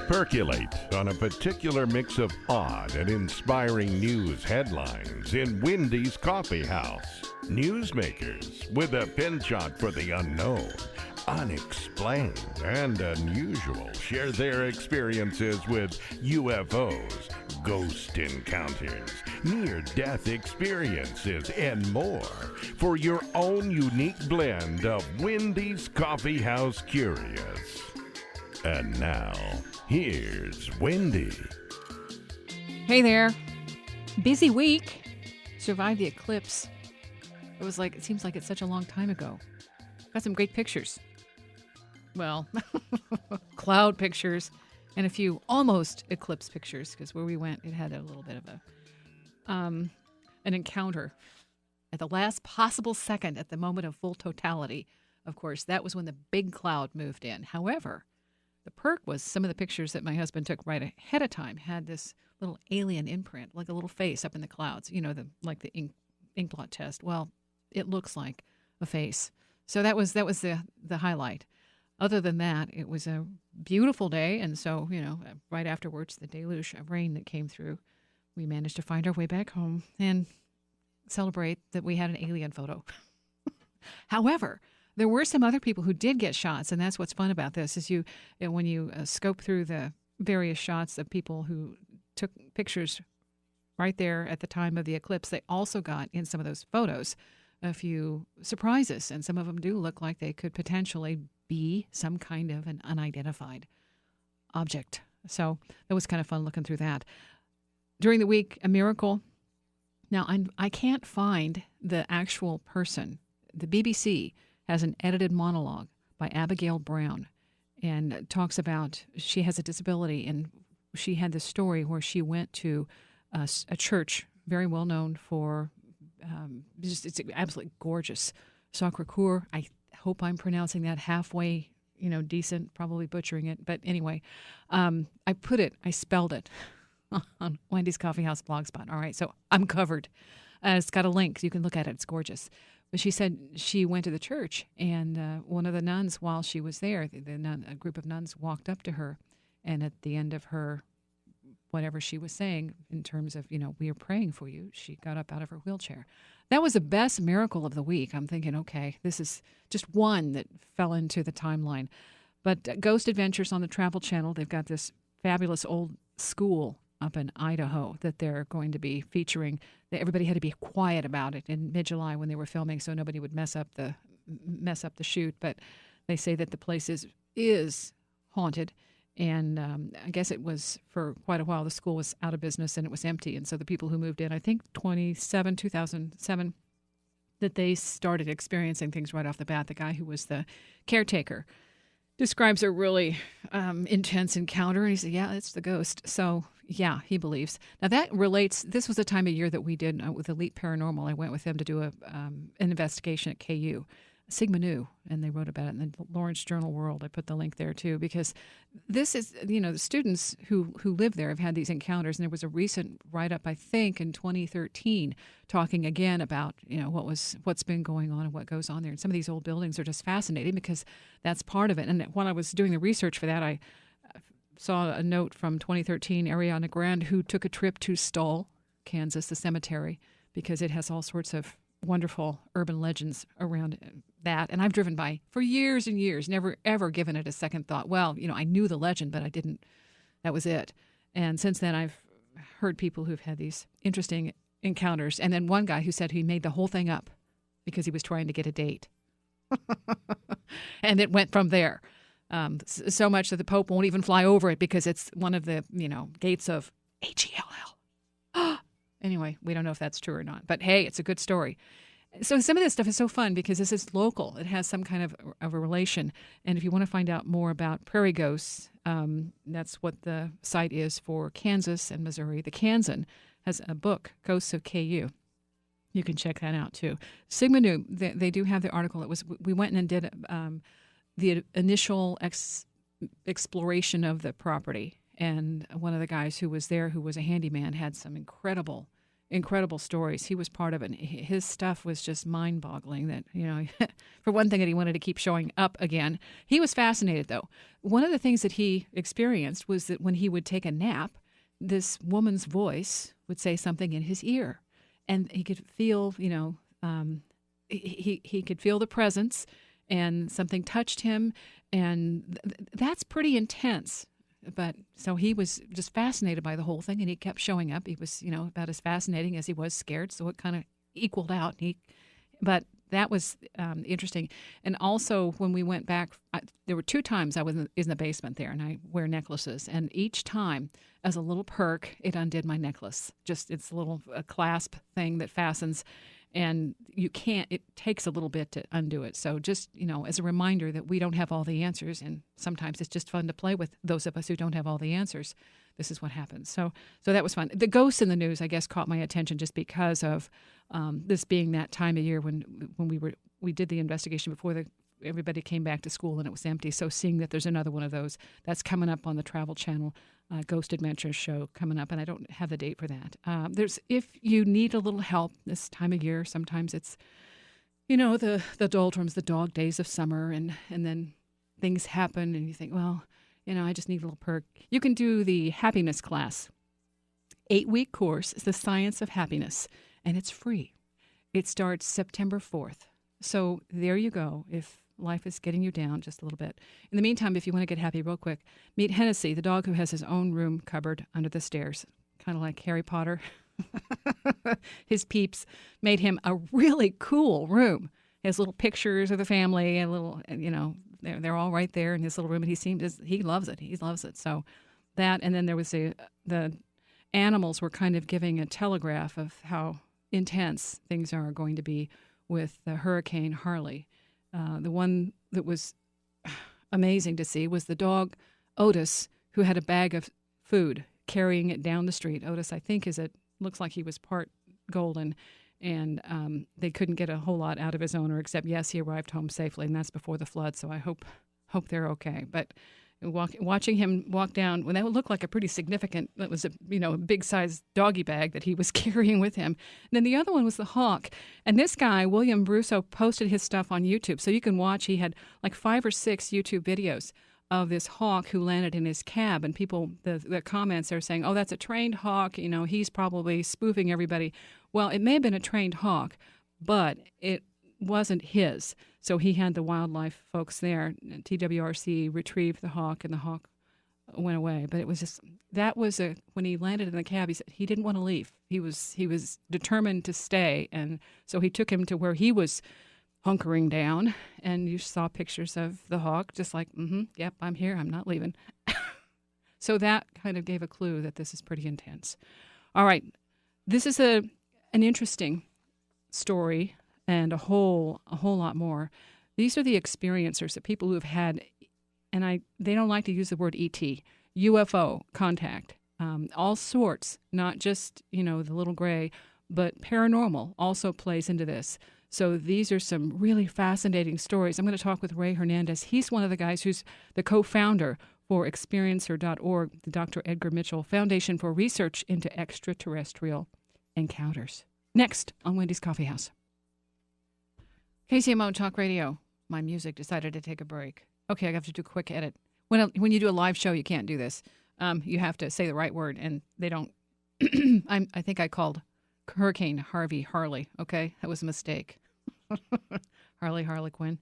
Percolate on a particular mix of odd and inspiring news headlines in Wendy's Coffee House. Newsmakers with a penchant for the unknown, unexplained, and unusual share their experiences with UFOs, ghost encounters, near-death experiences, and more for your own unique blend of Wendy's Coffee House Curious. And now, here's Wendy. Hey there. Busy week. Survived the eclipse. It seems like it's such a long time ago. Got some great pictures. Well, cloud pictures and a few almost eclipse pictures, because where we went, it had a little bit of an encounter at the last possible second at the moment of full totality. Of course, that was when the big cloud moved in. However, the perk was some of the pictures that my husband took right ahead of time had this little alien imprint, like a little face up in the clouds, like the ink blot test. Well, it looks like a face. So that was the highlight. Other than that, it was a beautiful day, and so, right afterwards, the deluge of rain that came through, we managed to find our way back home and celebrate that we had an alien photo. However, there were some other people who did get shots, and that's what's fun about this, is when you scope through the various shots of people who took pictures right there at the time of the eclipse, they also got, in some of those photos, a few surprises, and some of them do look like they could potentially be some kind of an unidentified object. So that was kind of fun looking through that. During the week, a miracle. Now, I can't find the actual person. The BBC has an edited monologue by Abigail Brown and talks about she has a disability, and she had this story where she went to a church very well known for it's absolutely gorgeous. Sacre Coeur. I hope I'm pronouncing that halfway, decent, probably butchering it. But anyway, I spelled it on Wendy's Coffee House blogspot. All right, so I'm covered. It's got a link. You can look at it. It's gorgeous. But she said she went to the church, and one of the nuns, while she was there, a group of nuns walked up to her, and at the end of her, whatever she was saying in terms of, we are praying for you, she got up out of her wheelchair. That was the best miracle of the week. I'm thinking, okay, this is just one that fell into the timeline. But Ghost Adventures on the Travel Channel, they've got this fabulous old school up in Idaho that they're going to be featuring. Everybody had to be quiet about it in mid-July when they were filming, so nobody would mess up the shoot. But they say that the place is haunted, and I guess it was for quite a while. The school was out of business and it was empty, and so the people who moved in, I think 2007, that they started experiencing things right off the bat. The guy who was the caretaker describes a really intense encounter, and he said, yeah, it's the ghost. So, yeah, he believes. Now, that relates, this was the time of year that we did with Elite Paranormal. I went with them to do an investigation at KU. Sigma Nu, and they wrote about it in the Lawrence Journal World. I put the link there, too, because this is, the students who live there have had these encounters, and there was a recent write-up, I think, in 2013, talking again about, what's been going on and what goes on there. And some of these old buildings are just fascinating because that's part of it. And when I was doing the research for that, I saw a note from 2013, Ariana Grande, who took a trip to Stull, Kansas, the cemetery, because it has all sorts of wonderful urban legends around that. And I've driven by for years and years, never ever given it a second thought. Well, I knew the legend, but I didn't, that was it. And since then, I've heard people who've had these interesting encounters. And then one guy who said he made the whole thing up because he was trying to get a date. And it went from there. So much that the Pope won't even fly over it because it's one of the, gates of Hell. Anyway, we don't know if that's true or not. But hey, it's a good story. So some of this stuff is so fun because this is local. It has some kind of a relation. And if you want to find out more about prairie ghosts, that's what the site is for Kansas and Missouri. The Kansan has a book, Ghosts of KU. You can check that out, too. Sigma Nu, they do have the article. We went in and did the initial exploration of the property. And one of the guys who was there, who was a handyman, had some incredible incredible stories. He was part of it. His stuff was just mind-boggling that, for one thing, that he wanted to keep showing up again. He was fascinated, though. One of the things that he experienced was that when he would take a nap, this woman's voice would say something in his ear. And he could feel, he could feel the presence, and something touched him. And that's pretty intense. But so he was just fascinated by the whole thing, and he kept showing up. He was, about as fascinating as he was scared, so it kind of equaled out. But that was interesting. And also, when we went back, there were 2 times I was in the basement there, and I wear necklaces. And each time, as a little perk, it undid my necklace. Just it's a little clasp thing that fastens, and you can't. It takes a little bit to undo it. So just as a reminder that we don't have all the answers, and sometimes it's just fun to play with those of us who don't have all the answers. This is what happens. So that was fun. The ghosts in the news, I guess, caught my attention just because of this being that time of year when we did the investigation before everybody came back to school and it was empty. So seeing that there's another one of those, that's coming up on the Travel Channel Ghost Adventures show coming up, and I don't have the date for that. If you need a little help this time of year, sometimes it's the doldrums, the dog days of summer, and then things happen, and you think, well, I just need a little perk. You can do the happiness class. 8-week course is the science of happiness, and it's free. It starts September 4th. So there you go. If life is getting you down just a little bit. In the meantime, if you want to get happy real quick, meet Hennessy, the dog who has his own room cupboard under the stairs, kind of like Harry Potter. His peeps made him a really cool room. He has little pictures of the family, and little, they're all right there in his little room, and he loves it. He loves it. So that, and then there was the animals were kind of giving a telegraph of how intense things are going to be with the Hurricane Harley. The one that was amazing to see was the dog Otis, who had a bag of food carrying it down the street. Otis, I think, looks like he was part golden, and they couldn't get a whole lot out of his owner, except, yes, he arrived home safely, and that's before the flood, so I hope they're okay. But watching him walk down, when that looked like a pretty significant, that was a big-sized doggy bag that he was carrying with him. And then the other one was the hawk. And this guy, William Brusso, posted his stuff on YouTube, so you can watch. He had like 5 or 6 YouTube videos of this hawk who landed in his cab, and people, the comments are saying, oh, that's a trained hawk, he's probably spoofing everybody. Well, it may have been a trained hawk, but it wasn't his. So he had the wildlife folks there. TWRC retrieved the hawk, and the hawk went away. But it was just, when he landed in the cab, he said he didn't want to leave. He was determined to stay, and so he took him to where he was hunkering down, and you saw pictures of the hawk, just like, yep, I'm here, I'm not leaving. So that kind of gave a clue that this is pretty intense. All right, this is an interesting story, and a whole lot more. These are the experiencers, the people who have had, and they don't like to use the word ET, UFO contact, all sorts, not just, the little gray, but paranormal also plays into this. So these are some really fascinating stories. I'm going to talk with Ray Hernandez. He's one of the guys who's the co-founder for Experiencer.org, the Dr. Edgar Mitchell Foundation for Research into Extraterrestrial Encounters. Next on Wendy's Coffee House. KCMO Talk Radio. My music decided to take a break. Okay, I have to do a quick edit. When you do a live show, you can't do this. You have to say the right word, and they don't. I think I called Hurricane Harley. Okay, that was a mistake. Harlequin.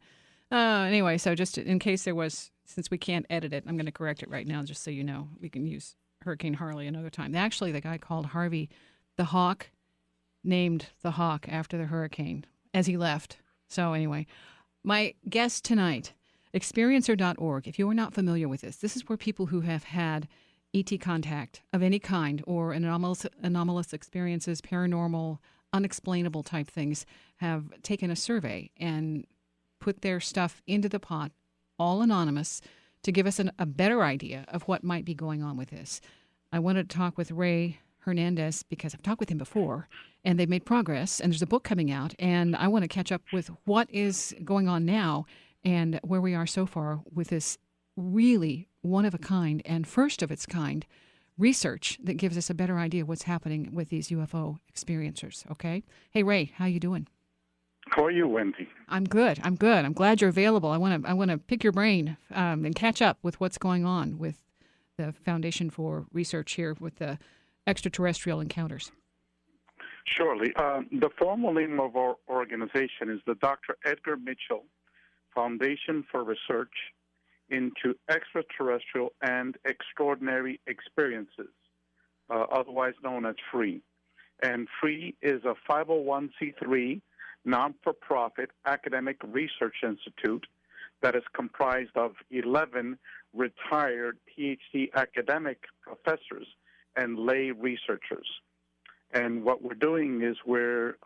Anyway, so just in case there was, since we can't edit it, I'm going to correct it right now, just so you know. We can use Hurricane Harley another time. Actually, the guy called Harvey the Hawk named the hawk after the hurricane as he left. So anyway, my guest tonight, Experiencer.org. If you are not familiar with this is where people who have had ET contact of any kind or anomalous experiences, paranormal, unexplainable type things, have taken a survey and put their stuff into the pot, all anonymous, to give us a better idea of what might be going on with this. I wanted to talk with Ray Hernandez because I've talked with him before, and they've made progress, and there's a book coming out, and I want to catch up with what is going on now and where we are so far with this really one-of-a-kind and first-of-its-kind research that gives us a better idea of what's happening with these UFO experiencers, okay? Hey, Ray, how you doing? How are you, Wendy? I'm good. I'm glad you're available. I want to pick your brain and catch up with what's going on with the Foundation for Research here with the extraterrestrial encounters. Surely. The formal name of our organization is the Dr. Edgar Mitchell Foundation for Research into Extraterrestrial and Extraordinary Experiences, otherwise known as FREE. And FREE is a 501c3 non-for-profit academic research institute that is comprised of 11 retired PhD academic professors and lay researchers. And what we're doing is we're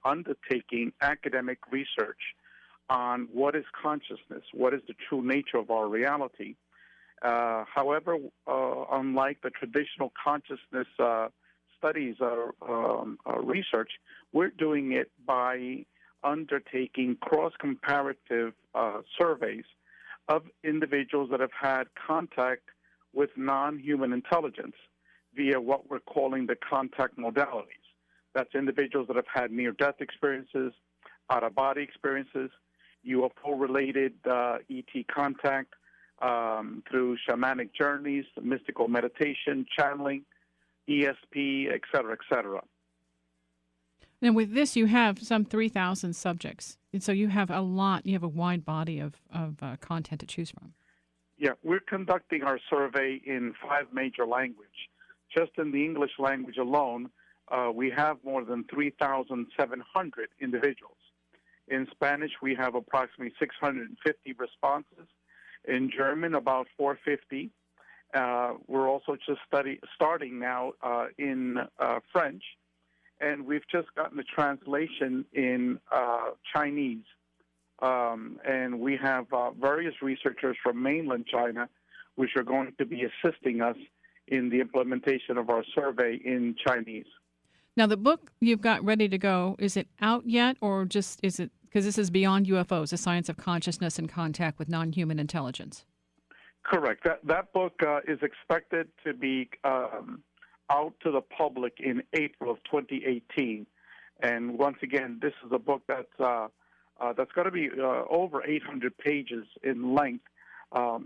undertaking academic research on what is consciousness, what is the true nature of our reality. However, unlike the traditional consciousness studies or research, we're doing it by undertaking cross-comparative surveys of individuals that have had contact with non-human intelligence via what we're calling the contact modalities. That's individuals that have had near-death experiences, out-of-body experiences, UFO-related ET contact through shamanic journeys, mystical meditation, channeling, ESP, et cetera, et cetera. And with this, you have some 3,000 subjects. And so you have a wide body of content to choose from. Yeah, we're conducting our survey in 5 major languages. Just in the English language alone, we have more than 3,700 individuals. In Spanish, we have approximately 650 responses. In German, about 450. We're also just starting now in French, and we've just gotten the translation in Chinese. And we have various researchers from mainland China, which are going to be assisting us in the implementation of our survey in Chinese. Now, the book you've got ready to go, is it out yet, or just is it, because this is Beyond UFOs, the Science of Consciousness and Contact with Non-Human Intelligence? Correct. That book is expected to be out to the public in April of 2018. And once again, this is a book that's going to be over 800 pages in length.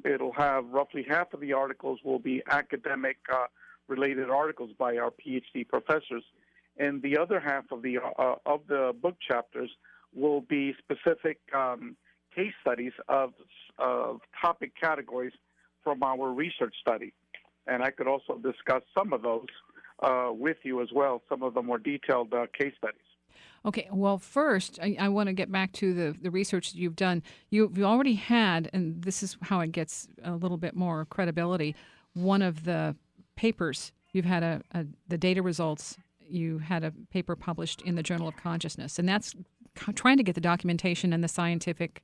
It'll have roughly half of the articles will be academic related articles by our PhD professors, and the other half of the book chapters will be specific case studies of topic categories from our research study. And I could also discuss some of those with you as well, some of the more detailed case studies. Okay, well, first, I want to get back to the research that you've done. You've already had, and this is how it gets a little bit more credibility, one of the papers, you've had the data results, you had a paper published in the Journal of Consciousness, and that's trying to get the documentation and the scientific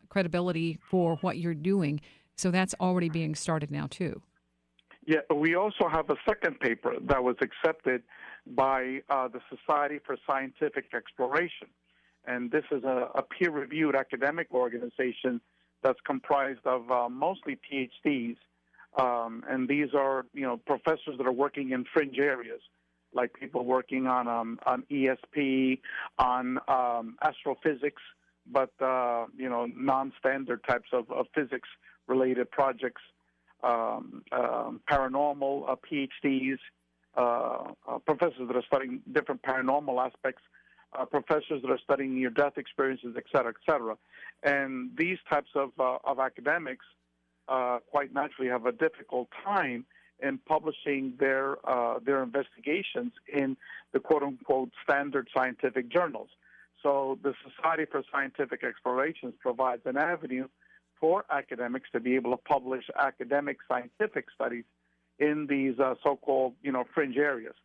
credibility for what you're doing. So that's already being started now, too. Yeah, we also have a second paper that was accepted by the Society for Scientific Exploration. And this is a peer-reviewed academic organization that's comprised of mostly PhDs. And these are, professors that are working in fringe areas, like people working on ESP, on astrophysics, but, non-standard types of physics-related projects, paranormal PhDs, professors that are studying different paranormal aspects, professors that are studying near-death experiences, et cetera, et cetera. And these types of academics quite naturally have a difficult time in publishing their investigations in the quote-unquote standard scientific journals. So the Society for Scientific Explorations provides an avenue for academics to be able to publish academic scientific studies in these so-called, fringe areas.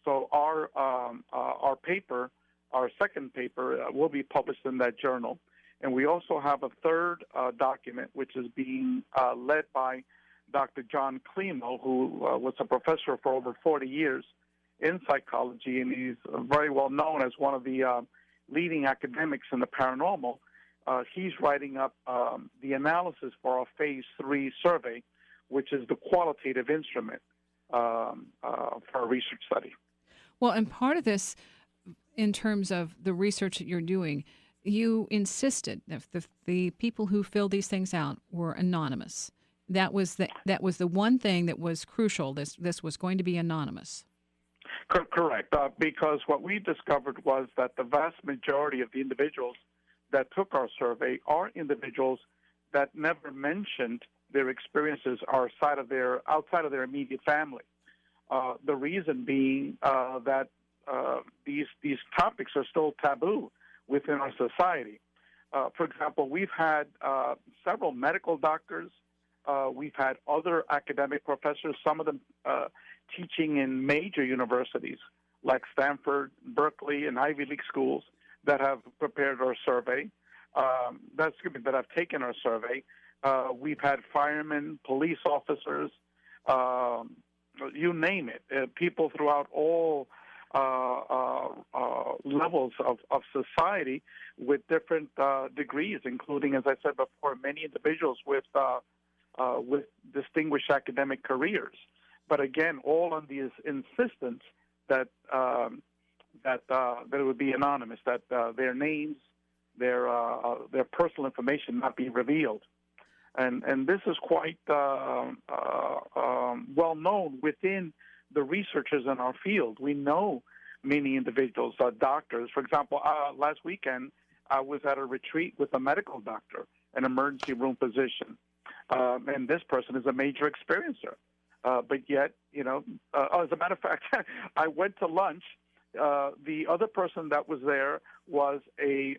So our paper, our second paper, will be published in that journal. And we also have a third document, which is being led by Dr. John Klimo, who was a professor for over 40 years in psychology, and he's very well known as one of the leading academics in the paranormal. He's writing up the analysis for our Phase 3 survey, which is the qualitative instrument. for a research study. Well, and part of this, in terms of the research that you're doing, you insisted that the people who filled these things out were anonymous. That was the one thing that was crucial. This was going to be anonymous. Correct, because what we discovered was that the vast majority of the individuals that took our survey are individuals that never mentioned their experiences outside of their immediate family. The reason being that these topics are still taboo within our society. For example, we've had several medical doctors. We've had other academic professors, some of them teaching in major universities like Stanford, Berkeley, and Ivy League schools that have prepared our survey. That have taken our survey. We've had firemen, police officers, you name it, people throughout all levels of society with different degrees, including, as I said before, many individuals with distinguished academic careers. But again, all on the insistence that it would be anonymous, that their names, their personal information not be revealed. And this is quite well known within the researchers in our field. We know many individuals, doctors. For example, last weekend, I was at a retreat with a medical doctor, an emergency room physician. And this person is a major experiencer. But yet, as a matter of fact, I went to lunch. The other person that was there was a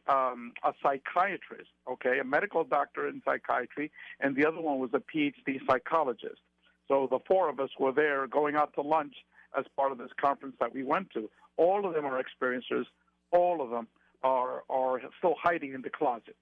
psychiatrist, a medical doctor in psychiatry, and the other one was a PhD psychologist. So the four of us were there going out to lunch as part of this conference that we went to. All of them are experiencers. All of them are still hiding in the closet.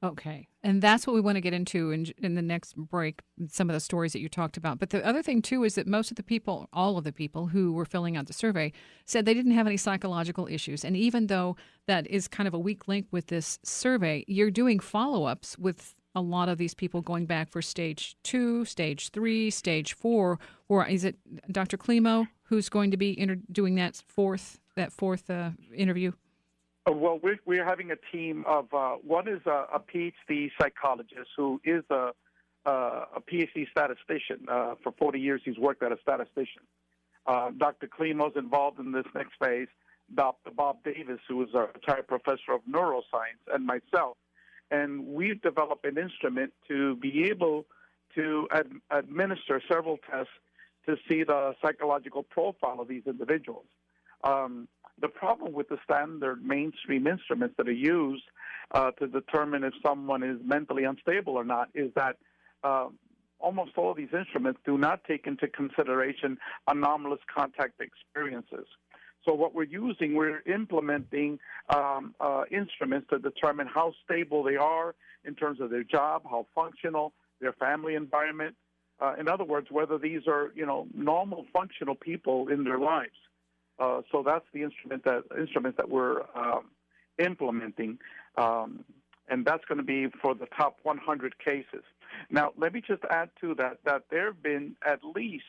Okay. And that's what we want to get into in the next break, some of the stories that you talked about. But the other thing, too, is that most of the people, all of the people who were filling out the survey said they didn't have any psychological issues. And even though that is kind of a weak link with this survey, you're doing follow-ups with a lot of these people going back for stage 2, stage 3, stage 4. Or is it Dr. Climo who's going to be doing that fourth interview? Well, we're having a team of one is a PhD psychologist who is a PhD statistician. For 40 years, he's worked as a statistician. Dr. Klimo's involved in this next phase. Dr. Bob Davis, who is a retired professor of neuroscience, and myself. And we've developed an instrument to be able to administer several tests to see the psychological profile of these individuals. The problem with the standard mainstream instruments that are used to determine if someone is mentally unstable or not is that almost all of these instruments do not take into consideration anomalous contact experiences. So what we're implementing instruments to determine how stable they are in terms of their job, how functional, their family environment. In other words, whether these are, normal functional people in their lives. So that's the instruments that we're implementing, and that's going to be for the top 100 cases. Now, let me just add to that there have been at least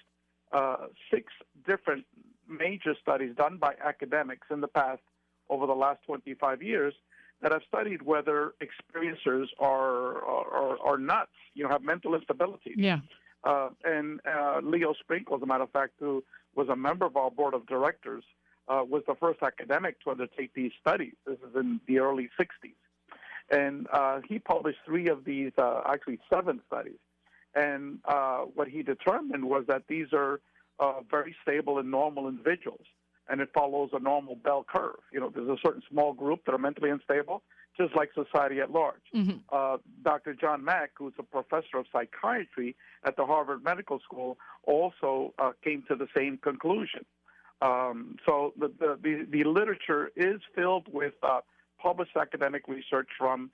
6 different major studies done by academics in the past over the last 25 years that have studied whether experiencers are nuts, have mental instability. Yeah. And Leo Sprinkle, as a matter of fact, who was a member of our board of directors, was the first academic to undertake these studies. This is in the early 60s. And he published 3 of these, actually 7 studies. And what he determined was that these are very stable and normal individuals. And it follows a normal bell curve. There's a certain small group that are mentally unstable, just like society at large. Mm-hmm. Dr. John Mack, who's a professor of psychiatry at the Harvard Medical School, also came to the same conclusion. So the literature is filled with published academic research from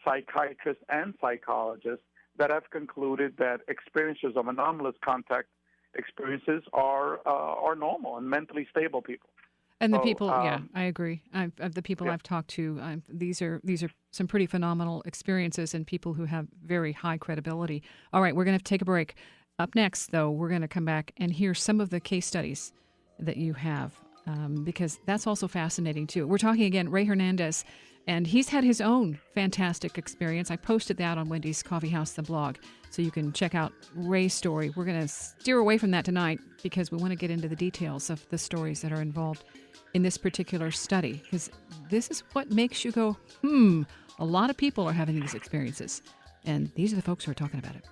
psychiatrists and psychologists that have concluded that experiences of anomalous contact experiences are normal and mentally stable people. And the people, I agree. Of the people I've talked to, these are some pretty phenomenal experiences and people who have very high credibility. All right, we're going to have to take a break. Up next, though, we're going to come back and hear some of the case studies that you have, because that's also fascinating, too. We're talking again, Ray Hernandez, and he's had his own fantastic experience. I posted that on Wendy's Coffee House, the blog, so you can check out Ray's story. We're going to steer away from that tonight because we want to get into the details of the stories that are involved in this particular study, because this is what makes you go, a lot of people are having these experiences, and these are the folks who are talking about it.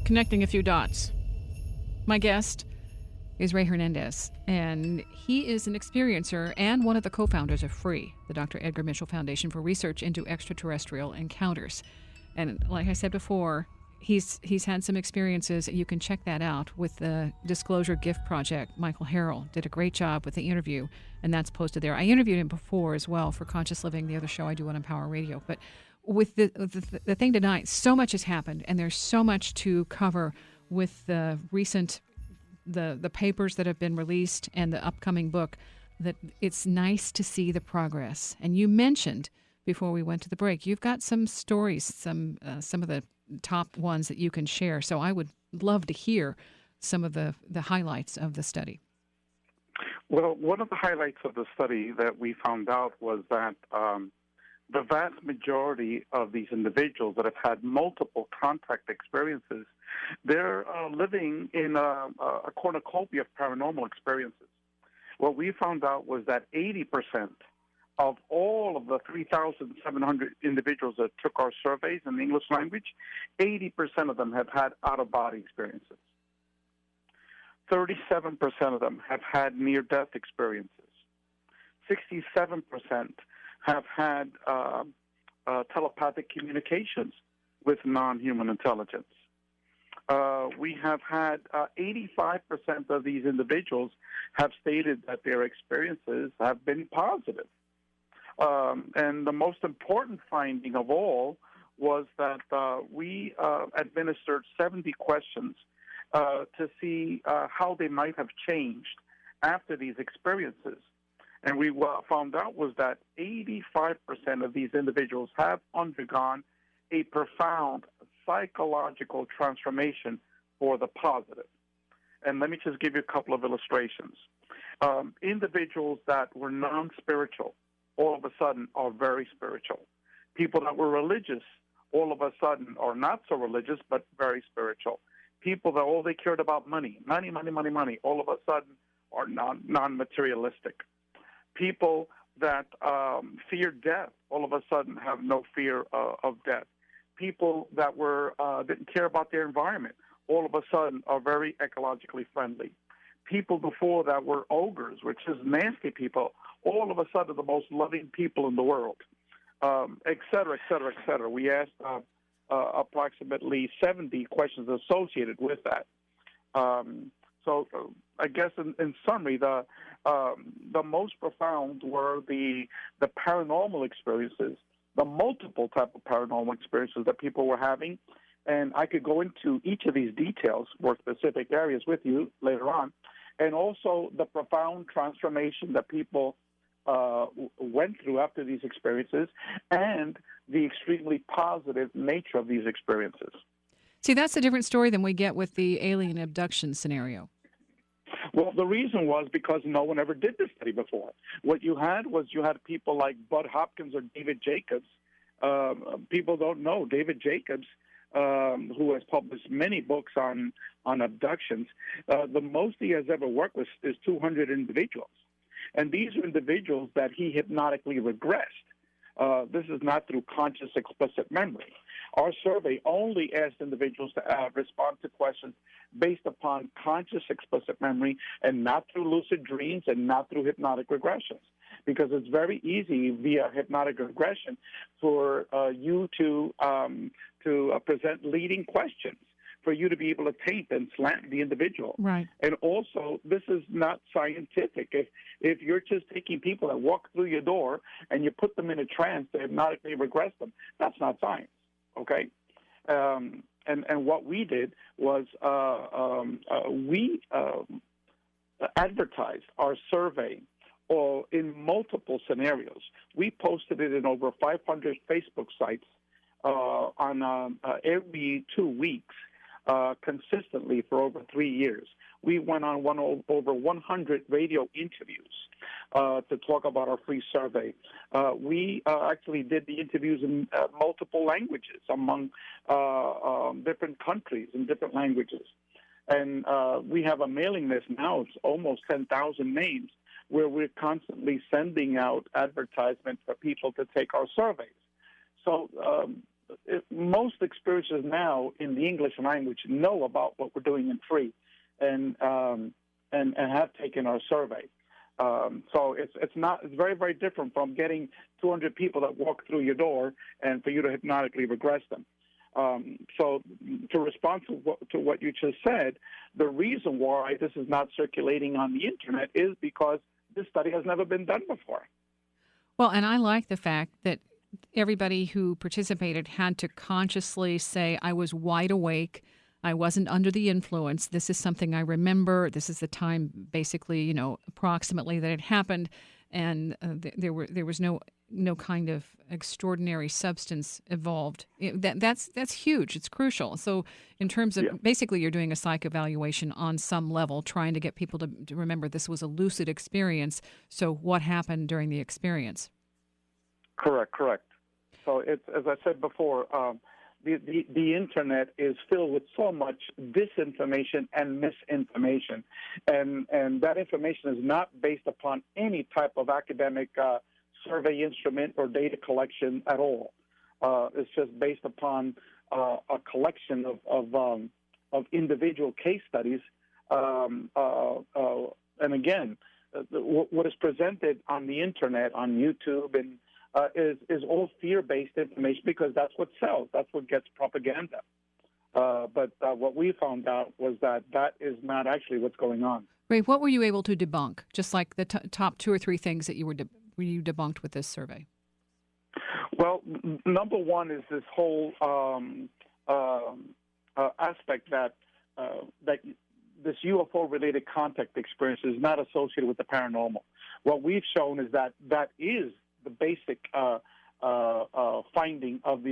Connecting a few dots. My guest is Ray Hernandez, and he is an experiencer and one of the co-founders of FREE, the Dr. Edgar Mitchell Foundation for Research into Extraterrestrial Encounters. And like I said before, he's had some experiences. You can check that out with the Disclosure Gift Project. Michael Harrell did a great job with the interview, and that's posted there. I interviewed him before as well for Conscious Living, the other show I do on Empower Radio. But with the thing tonight, so much has happened, and there's so much to cover with the recent the papers that have been released and the upcoming book, that it's nice to see the progress. And you mentioned before we went to the break, you've got some stories, some of the top ones that you can share. So I would love to hear some of the highlights of the study. Well, one of the highlights of the study that we found out was that the vast majority of these individuals that have had multiple contact experiences, they're living in a cornucopia of paranormal experiences. What we found out was that 80% of all of the 3,700 individuals that took our surveys in the English language, 80% of them have had out-of-body experiences. 37% of them have had near-death experiences. 67% have had telepathic communications with non-human intelligence. We have had 85% of these individuals have stated that their experiences have been positive. And the most important finding of all was that we administered 70 questions to see how they might have changed after these experiences. And we found out was that 85% of these individuals have undergone a profound psychological transformation for the positive. And let me just give you a couple of illustrations. Individuals that were non-spiritual all of a sudden are very spiritual. People that were religious all of a sudden are not so religious but very spiritual. People that all they cared about money, all of a sudden are non-materialistic. People that fear death all of a sudden have no fear of death. People that didn't care about their environment all of a sudden are very ecologically friendly. People before that were ogres, which is nasty people, all of a sudden the most loving people in the world, et cetera, et cetera, et cetera. We asked approximately 70 questions associated with that. So I guess in summary, the most profound were the paranormal experiences, the multiple type of paranormal experiences that people were having. And I could go into each of these details, more specific areas with you later on, and also the profound transformation that people went through after these experiences and the extremely positive nature of these experiences. See, that's a different story than we get with the alien abduction scenario. Well, the reason was because no one ever did this study before. What you had was people like Bud Hopkins or David Jacobs. People don't know David Jacobs, who has published many books on abductions. The most he has ever worked with is 200 individuals. And these are individuals that he hypnotically regressed. This is not through conscious explicit memory. Our survey only asked individuals to respond to questions based upon conscious explicit memory and not through lucid dreams and not through hypnotic regressions. because it's very easy via hypnotic regression for you to present leading questions, for you to be able to taint and slant the individual. Right. And also, this is not scientific. If you're just taking people that walk through your door and you put them in a trance to hypnotically regress them, that's not science, okay? And what we did was we advertised our survey in multiple scenarios. We posted it in over 500 Facebook sites on every 2 weeks. Consistently for over 3 years. We went on over 100 radio interviews to talk about our free survey. We actually did the interviews in multiple languages among different countries and different languages. And we have a mailing list now. It's almost 10,000 names where we're constantly sending out advertisements for people to take our surveys. So most experiences now in the English language know about what we're doing in free, and have taken our survey. So it's very, very different from getting 200 people that walk through your door and for you to hypnotically regress them. So to respond to what you just said, the reason why this is not circulating on the internet is because this study has never been done before. Well, and I like the fact that everybody who participated had to consciously say, I was wide awake, I wasn't under the influence, this is something I remember, this is the time basically, approximately that it happened, and there was no kind of extraordinary substance involved. That's huge, it's crucial. So in terms of, basically you're doing a psych evaluation on some level, trying to get people to remember this was a lucid experience, so what happened during the experience? Correct. So it's, as I said before, the internet is filled with so much disinformation and misinformation, and that information is not based upon any type of academic survey instrument or data collection at all. It's just based upon a collection of individual case studies, and again, what is presented on the internet, on YouTube, and is all fear-based information because that's what sells. That's what gets propaganda. But what we found out was that is not actually what's going on. Ray, what were you able to debunk? Just like the top 2 or 3 things that you were debunked with this survey? Well, number one is this whole aspect that this UFO-related contact experience is not associated with the paranormal. What we've shown is that is the basic finding of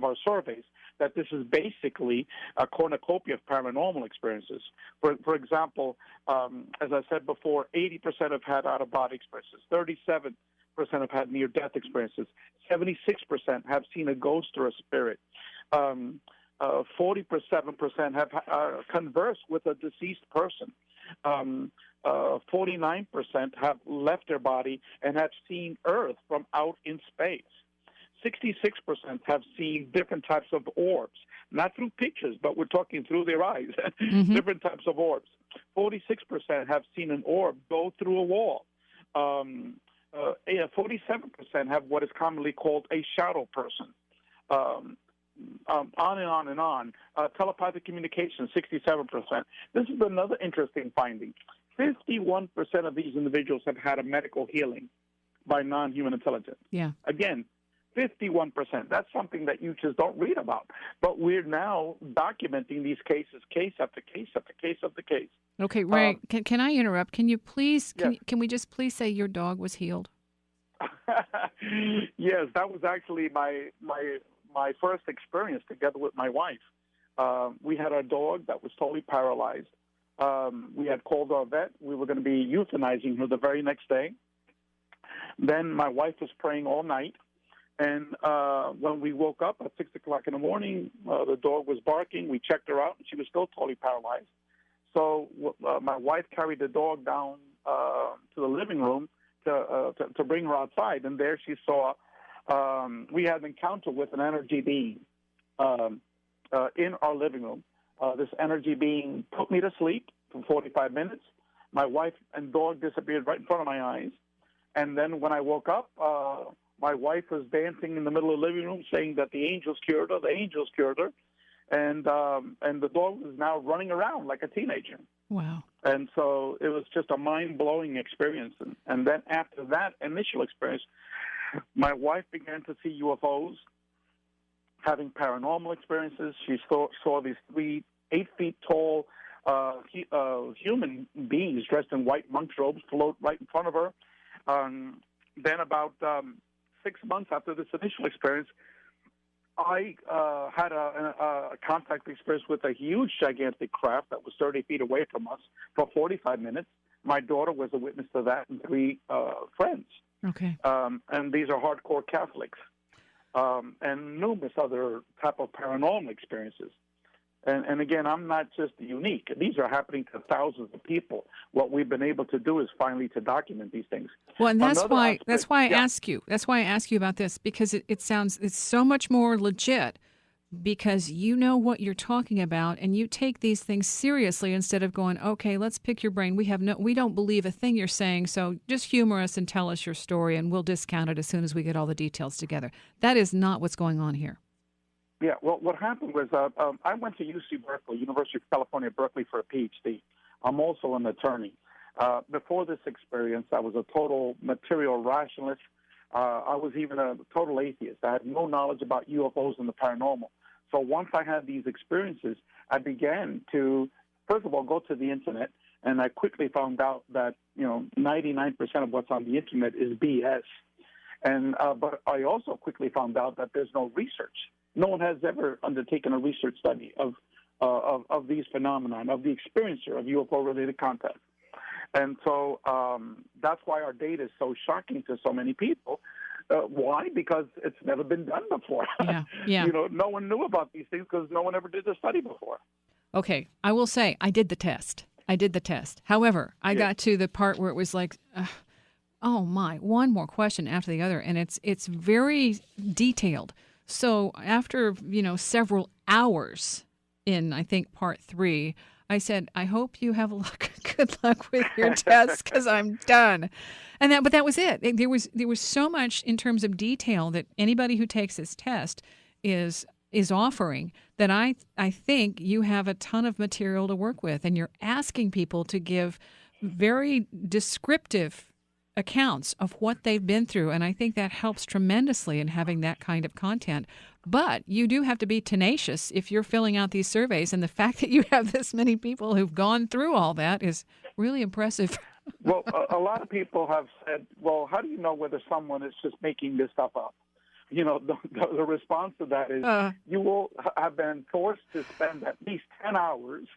our surveys, that this is basically a cornucopia of paranormal experiences. For example, as I said before, 80% have had out-of-body experiences, 37% have had near-death experiences, 76% have seen a ghost or a spirit, 47% have conversed with a deceased person. 49% have left their body and have seen Earth from out in space. 66% have seen different types of orbs, not through pictures, but we're talking through their eyes, different types of orbs. 46% have seen an orb go through a wall. 47% have what is commonly called a shadow person. On and on and on. Telepathic communication, 67%. This is another interesting finding. 51% of these individuals have had a medical healing by non-human intelligence. Yeah. Again, 51%. That's something that you just don't read about. But we're now documenting these cases, case after case after case after case. Okay, Ray, can I interrupt? Can you please, yes. Can we just please say your dog was healed? Yes, that was actually my first experience together with my wife. We had a dog that was totally paralyzed. We had called our vet. We were going to be euthanizing her the very next day. Then my wife was praying all night. And when we woke up at 6 o'clock in the morning, the dog was barking. We checked her out, and she was still totally paralyzed. So my wife carried the dog down to the living room to bring her outside. And there she saw we had an encounter with an energy being in our living room. This energy being put me to sleep for 45 minutes. My wife and dog disappeared right in front of my eyes. And then when I woke up, my wife was dancing in the middle of the living room saying that the angels cured her, and the dog was now running around like a teenager. Wow. And so it was just a mind-blowing experience. And then after that initial experience, my wife began to see UFOs, having paranormal experiences. She saw these 8 feet tall human beings dressed in white monk's robes float right in front of her. Then about 6 months after this initial experience, I had a contact experience with a huge, gigantic craft that was 30 feet away from us for 45 minutes. My daughter was a witness to that, and 3 friends. Okay. And these are hardcore Catholics, and numerous other type of paranormal experiences. And again, I'm not just unique. These are happening to thousands of people. What we've been able to do is finally to document these things. Well, and that's Another why aspect- that's why I yeah. ask you. That's why I ask you about this, because it's so much more legit, because you know what you're talking about and you take these things seriously instead of going, okay, let's pick your brain. We don't believe a thing you're saying, so just humor us and tell us your story and we'll discount it as soon as we get all the details together. That is not what's going on here. Yeah, well, what happened was I went to UC Berkeley, University of California, Berkeley, for a PhD. I'm also an attorney. Before this experience, I was a total material rationalist. I was even a total atheist. I had no knowledge about UFOs and the paranormal. So once I had these experiences, I began to, first of all, go to the Internet, and I quickly found out that 99% of what's on the Internet is BS. And but I also quickly found out that there's no research. No one has ever undertaken a research study of these phenomena, of the experiencer of UFO-related contact. And so that's why our data is so shocking to so many people. Why? Because it's never been done before. Yeah. No one knew about these things because no one ever did the study before. Okay, I will say I did the test. However, I got to the part where it was like, oh my, one more question after the other, and it's very detailed. So after, several hours in, I think, part 3, I said, I hope you have good luck with your test because I'm done. But that was it. There was so much in terms of detail that anybody who takes this test is offering that I think you have a ton of material to work with, and you're asking people to give very descriptive accounts of what they've been through, and I think that helps tremendously in having that kind of content. But you do have to be tenacious if you're filling out these surveys, and the fact that you have this many people who've gone through all that is really impressive. Well, a lot of people have said, well, how do you know whether someone is just making this stuff up? The response to that is you will have been forced to spend at least 10 hours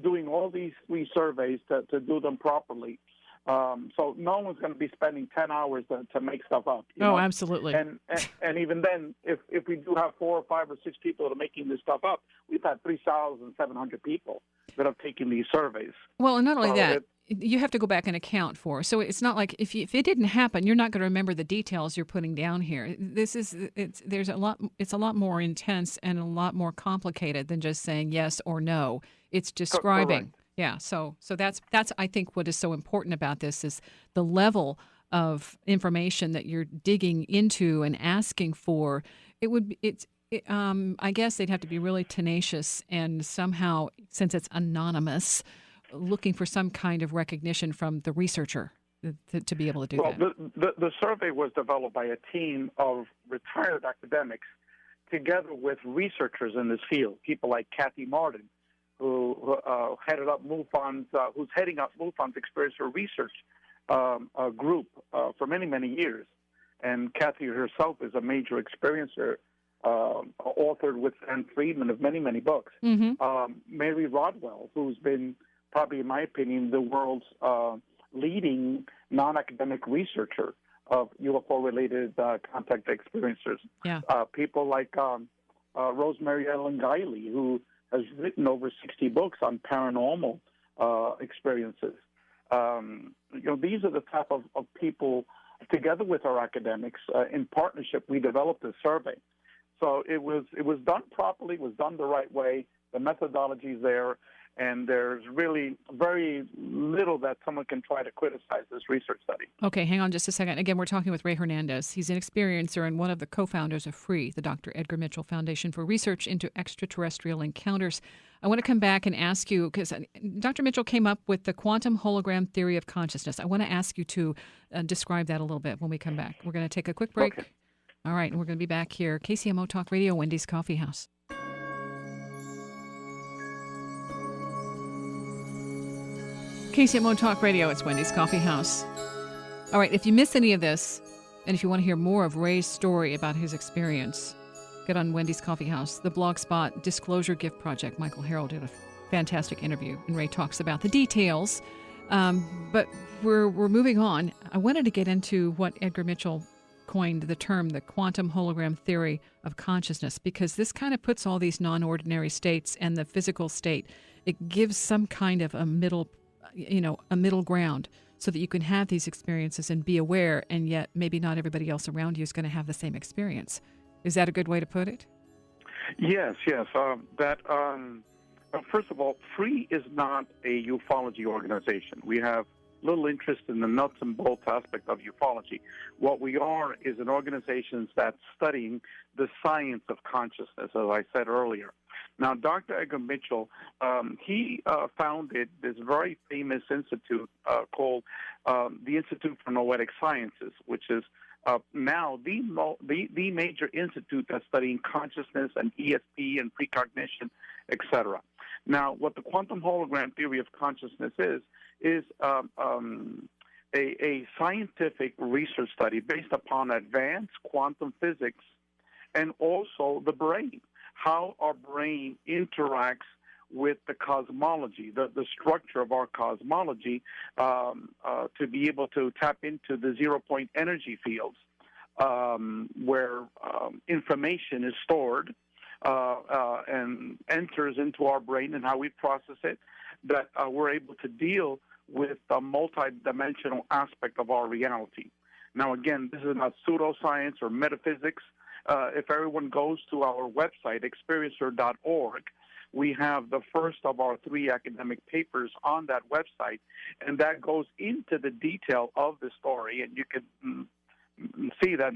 doing all these 3 surveys to do them properly. So no one's going to be spending 10 hours to make stuff up. Absolutely. And even then, if we do have 4 or 5 or 6 people that are making this stuff up, we've had 3,700 people that have taken these surveys. Well, and not only that, you have to go back and account for. So it's not like if it didn't happen, you're not going to remember the details you're putting down here. It's a lot more intense and a lot more complicated than just saying yes or no. It's describing. Correct. Yeah, so that's I think what is so important about this is the level of information that you're digging into and asking for. I guess they'd have to be really tenacious and somehow, since it's anonymous, looking for some kind of recognition from the researcher to be able to do that. Well, the survey was developed by a team of retired academics together with researchers in this field, people like Kathy Martin, who headed up MUFON's, who's heading up MUFON's experiencer research group for many, many years. And Kathy herself is a major experiencer, authored with Sam Friedman of many, many books. Mm-hmm. Mary Rodwell, who's been probably, in my opinion, the world's leading non-academic researcher of UFO-related contact experiencers. Yeah. People like Rosemary Ellen Guiley, who has written over 60 books on paranormal experiences. These are the type of people, together with our academics, in partnership, we developed a survey. So it was done properly, it was done the right way, the methodology is there, And there's really very little that someone can try to criticize this research study. Okay, hang on just a second. Again, we're talking with Ray Hernandez. He's an experiencer and one of the co-founders of FREE, the Dr. Edgar Mitchell Foundation for Research into Extraterrestrial Encounters. I want to come back and ask you, because Dr. Mitchell came up with the quantum hologram theory of consciousness. I want to ask you to describe that a little bit when we come back. We're going to take a quick break. Okay. All right, and we're going to be back here. KCMO Talk Radio, Wendy's Coffee House. KCMO Talk Radio, it's Wendy's Coffee House. All right, if you missed any of this, and if you want to hear more of Ray's story about his experience, get on Wendy's Coffee House, the Blogspot Disclosure Gift Project. Michael Harrell did a fantastic interview, and Ray talks about the details. But we're moving on. I wanted to get into what Edgar Mitchell coined the term, the quantum hologram theory of consciousness, because this kind of puts all these non-ordinary states and the physical state, it gives some kind of a middle ground so that you can have these experiences and be aware, and yet maybe not everybody else around you is going to have the same experience. Is that a good way to put it? Yes. First of all, FREE is not a ufology organization. We have little interest in the nuts and bolts aspect of ufology. What we are is an organization that's studying the science of consciousness, as I said earlier. Now, Dr. Edgar Mitchell, he founded this very famous institute called the Institute for Noetic Sciences, which is now the major institute that's studying consciousness and ESP and precognition, etc. Now, what the quantum hologram theory of consciousness is a scientific research study based upon advanced quantum physics and also the brain, how our brain interacts with the cosmology, the structure of our cosmology, to be able to tap into the zero-point energy fields where information is stored and enters into our brain and how we process it, that we're able to deal with the multidimensional aspect of our reality. Now, again, this is not pseudoscience or metaphysics. If everyone goes to our website, experiencer.org, we have the first of our 3 academic papers on that website, and that goes into the detail of the story, and you can see that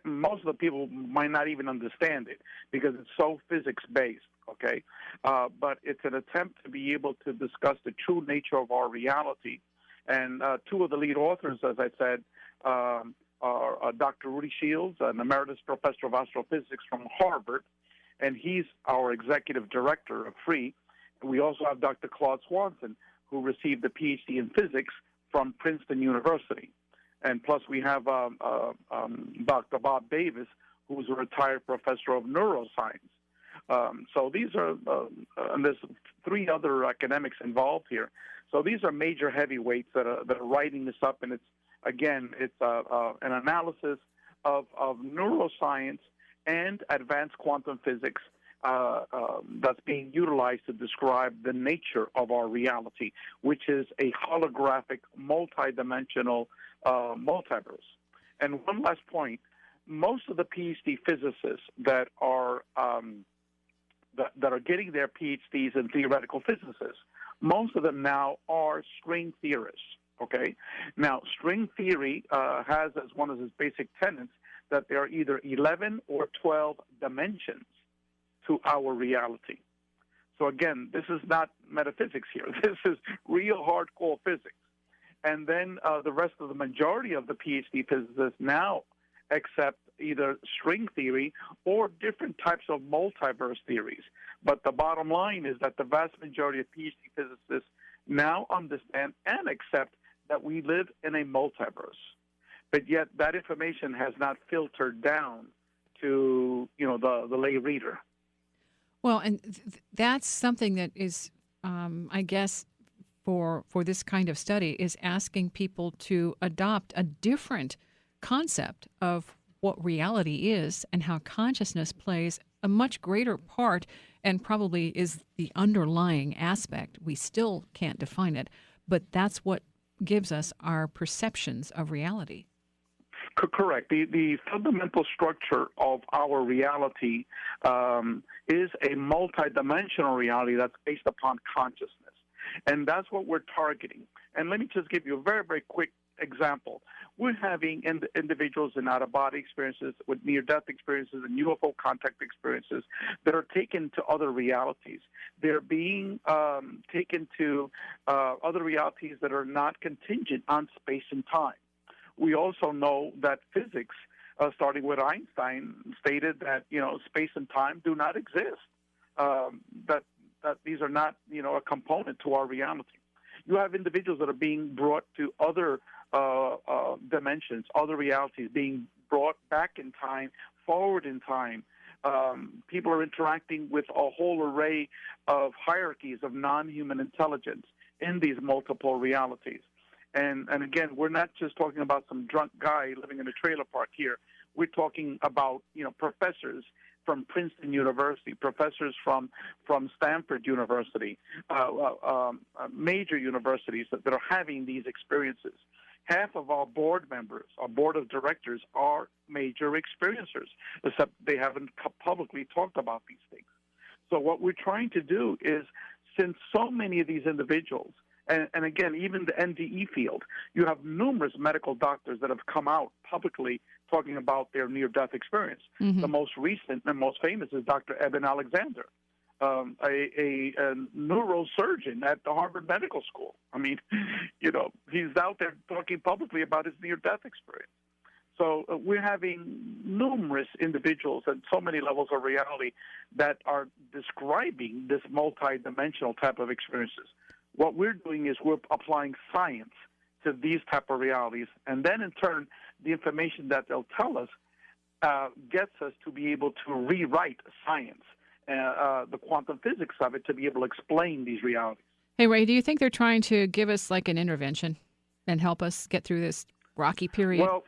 most of the people might not even understand it because it's so physics-based, okay? But it's an attempt to be able to discuss the true nature of our reality. And 2 of the lead authors, as I said, are Dr. Rudy Shields, an emeritus professor of astrophysics from Harvard, and he's our executive director of FREE. We also have Dr. Claude Swanson, who received a PhD in physics from Princeton University. And plus we have Dr. Bob Davis, who's a retired professor of neuroscience. So these are, and there's 3 other academics involved here. So these are major heavyweights that are writing this up, and it's an analysis of neuroscience and advanced quantum physics that's being utilized to describe the nature of our reality, which is a holographic, multidimensional multiverse. And one last point: most of the PhD physicists that are getting their PhDs in theoretical physicists, most of them now are string theorists. Okay, now string theory has as one of its basic tenets that there are either 11 or 12 dimensions to our reality. So again, this is not metaphysics here. This is real hardcore physics. And then the rest of the majority of the PhD physicists now accept either string theory or different types of multiverse theories. But the bottom line is that the vast majority of PhD physicists now understand and accept that we live in a multiverse. But yet that information has not filtered down to, the lay reader. Well, and that's something that is, I guess, for this kind of study, is asking people to adopt a different concept of what reality is and how consciousness plays a much greater part and probably is the underlying aspect. We still can't define it, but that's what gives us our perceptions of reality. Correct. The fundamental structure of our reality is a multidimensional reality that's based upon consciousness. And that's what we're targeting. And let me just give you a very, very quick example. We're having individuals in out-of-body experiences, with near-death experiences and UFO contact experiences that are taken to other realities. They're being taken to other realities that are not contingent on space and time. We also know that physics, starting with Einstein, stated that space and time do not exist. That these are not a component to our reality. You have individuals that are being brought to other dimensions, other realities, being brought back in time, forward in time. People are interacting with a whole array of hierarchies of non-human intelligence in these multiple realities. And again, we're not just talking about some drunk guy living in a trailer park here. We're talking about professors from Princeton University, professors from Stanford University, major universities that are having these experiences. Half of our board members, our board of directors, are major experiencers, except they haven't publicly talked about these things. So what we're trying to do is, since so many of these individuals, and again, even the NDE field, you have numerous medical doctors that have come out publicly talking about their near-death experience. Mm-hmm. The most recent and most famous is Dr. Eben Alexander, a neurosurgeon at the Harvard Medical School. I mean, he's out there talking publicly about his near-death experience. So we're having numerous individuals at so many levels of reality that are describing this multidimensional type of experiences. What we're doing is we're applying science to these type of realities, and then in turn, the information that they'll tell us gets us to be able to rewrite science, the quantum physics of it, to be able to explain these realities. Hey, Ray, do you think they're trying to give us like an intervention and help us get through this rocky period? Well,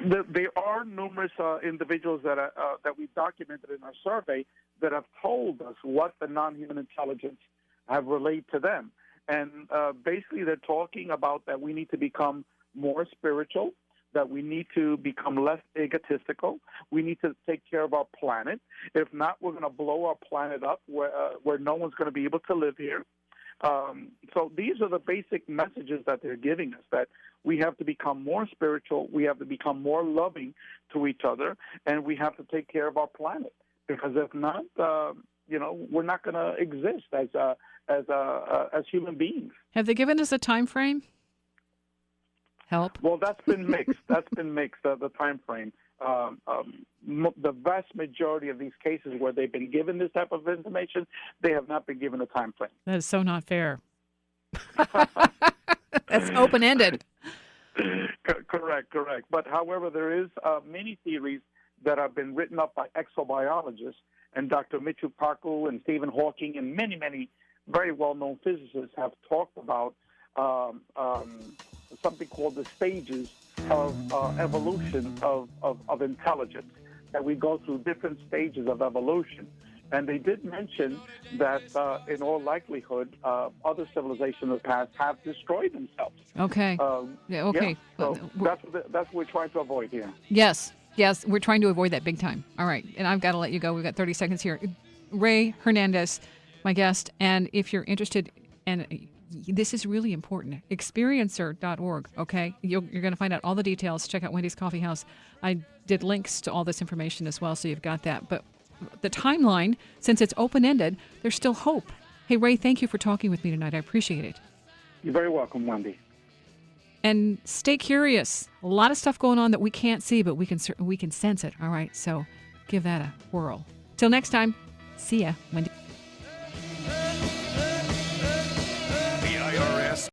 there are numerous individuals that we've documented in our survey that have told us what the non-human intelligence have relayed to them. And basically they're talking about that we need to become more spiritual, that we need to become less egotistical, we need to take care of our planet. If not, we're going to blow our planet up where no one's going to be able to live here. So these are the basic messages that they're giving us, that we have to become more spiritual, we have to become more loving to each other, and we have to take care of our planet. Because if not, we're not going to exist as human beings. Have they given us a time frame? Help? Well, that's been mixed. The time frame. The vast majority of these cases where they've been given this type of information, they have not been given a time frame. That is so not fair. That's open-ended. Correct. But however, there is many theories that have been written up by exobiologists, and Dr. Mitchell Parku and Stephen Hawking and many, many very well-known physicists have talked about something called the stages of evolution of intelligence, that we go through different stages of evolution. And they did mention that in all likelihood, other civilizations in the past have destroyed themselves. Okay. Okay. Yeah, so that's what we're trying to avoid here. Yes, we're trying to avoid that big time. All right, and I've got to let you go. We've got 30 seconds here. Ray Hernandez, my guest, and if you're interested, and this is really important, experiencer.org, okay? You're going to find out all the details. Check out Wendy's Coffee House. I did links to all this information as well, so you've got that. But the timeline, since it's open-ended, there's still hope. Hey, Ray, thank you for talking with me tonight. I appreciate it. You're very welcome, Wendy. And stay curious. A lot of stuff going on that we can't see, but we can sense it. All right, so give that a whirl. Till next time, see ya, Wendy.